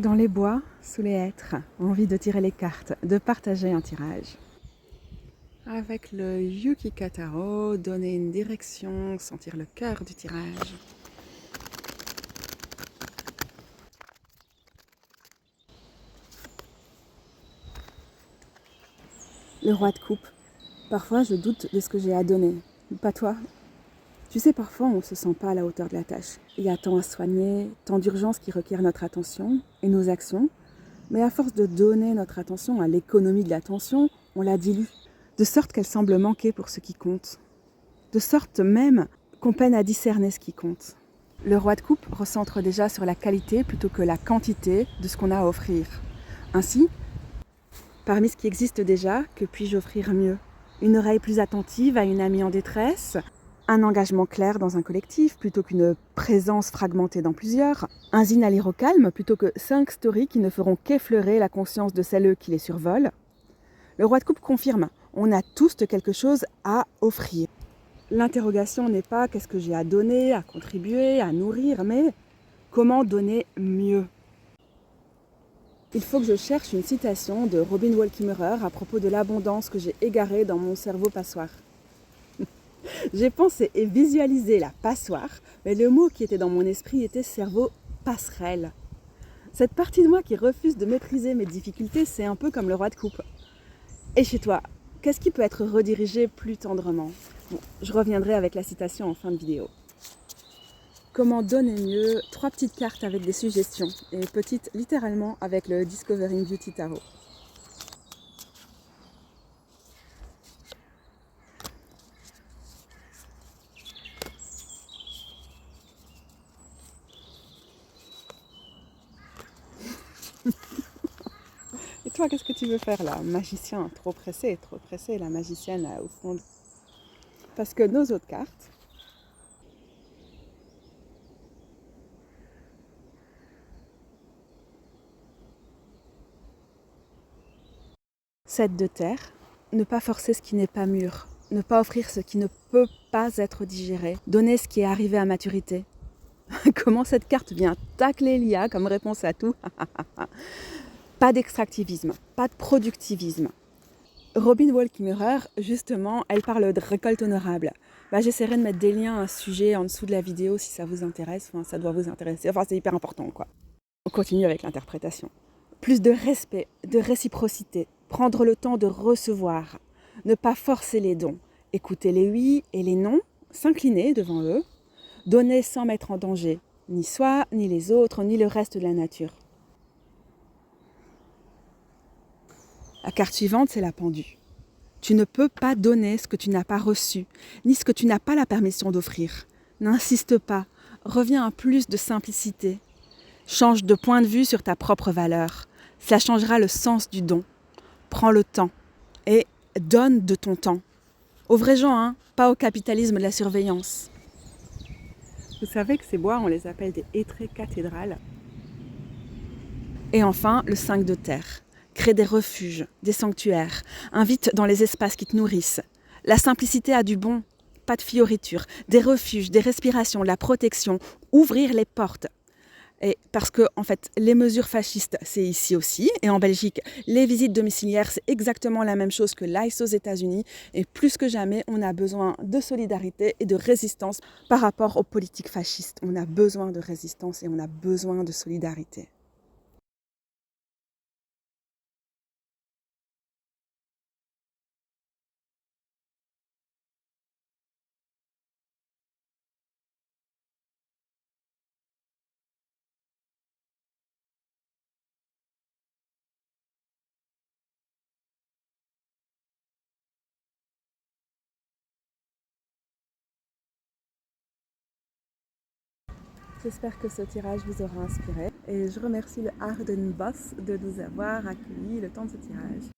Dans les bois, sous les hêtres, envie de tirer les cartes, de partager un tirage. Avec le Yukika Taro, donner une direction, sentir le cœur du tirage. Le roi de coupe. Parfois, je doute de ce que j'ai à donner. Pas toi. Tu sais, parfois, on ne se sent pas à la hauteur de la tâche. Il y a tant à soigner, tant d'urgences qui requièrent notre attention et nos actions. Mais à force de donner notre attention à l'économie de l'attention, on la dilue. De sorte qu'elle semble manquer pour ce qui compte. De sorte même qu'on peine à discerner ce qui compte. Le roi de coupe recentre déjà sur la qualité plutôt que la quantité de ce qu'on a à offrir. Ainsi, parmi ce qui existe déjà, que puis-je offrir mieux ? Une oreille plus attentive à une amie en détresse, un engagement clair dans un collectif plutôt qu'une présence fragmentée dans plusieurs, un zine à lire au calme plutôt que 5 stories qui ne feront qu'effleurer la conscience de celles qui les survolent. Le roi de coupe confirme, on a tous quelque chose à offrir. L'interrogation n'est pas qu'est-ce que j'ai à donner, à contribuer, à nourrir, mais comment donner mieux ? Il faut que je cherche une citation de Robin Wall Kimmerer à propos de l'abondance que j'ai égarée dans mon cerveau passoire. J'ai pensé et visualisé la passoire, mais le mot qui était dans mon esprit était cerveau passerelle. Cette partie de moi qui refuse de mépriser mes difficultés, c'est un peu comme le roi de coupe. Et chez toi, qu'est-ce qui peut être redirigé plus tendrement ? Bon, je reviendrai avec la citation en fin de vidéo. Comment donner mieux ? 3 petites cartes avec des suggestions, et petites littéralement avec le Discovering Beauty Tarot. Et toi, qu'est-ce que tu veux faire là ? Magicien, trop pressé, la magicienne au fond. Parce que nos autres cartes, Sept de terre, ne pas forcer ce qui n'est pas mûr, ne pas offrir ce qui ne peut pas être digéré, donner ce qui est arrivé à maturité. Comment cette carte vient tacler l'IA comme réponse à tout ? Pas d'extractivisme, pas de productivisme. Robin Wall Kimmerer, justement, elle parle de récolte honorable. J'essaierai de mettre des liens à un sujet en dessous de la vidéo si ça vous intéresse. Enfin, ça doit vous intéresser. Enfin, c'est hyper important, quoi. On continue avec l'interprétation. Plus de respect, de réciprocité. Prendre le temps de recevoir. Ne pas forcer les dons. Écouter les oui et les non. S'incliner devant eux. Donner sans mettre en danger ni soi, ni les autres, ni le reste de la nature. La carte suivante, c'est la pendue. Tu ne peux pas donner ce que tu n'as pas reçu, ni ce que tu n'as pas la permission d'offrir. N'insiste pas, reviens à plus de simplicité. Change de point de vue sur ta propre valeur. Cela changera le sens du don. Prends le temps et donne de ton temps. Aux vrais gens, pas au capitalisme de la surveillance. Vous savez que ces bois, on les appelle des hêtraies cathédrales. Et enfin, le 5 de terre. Crée des refuges, des sanctuaires. Invite dans les espaces qui te nourrissent. La simplicité a du bon, pas de fioritures. Des refuges, des respirations, la protection. Ouvrir les portes. Et parce que, en fait, les mesures fascistes, c'est ici aussi. Et en Belgique, les visites domiciliaires, c'est exactement la même chose que l'ICE aux États-Unis. Et plus que jamais, on a besoin de solidarité et de résistance par rapport aux politiques fascistes. On a besoin de résistance et on a besoin de solidarité. J'espère que ce tirage vous aura inspiré et je remercie le Arden Boss de nous avoir accueillis le temps de ce tirage.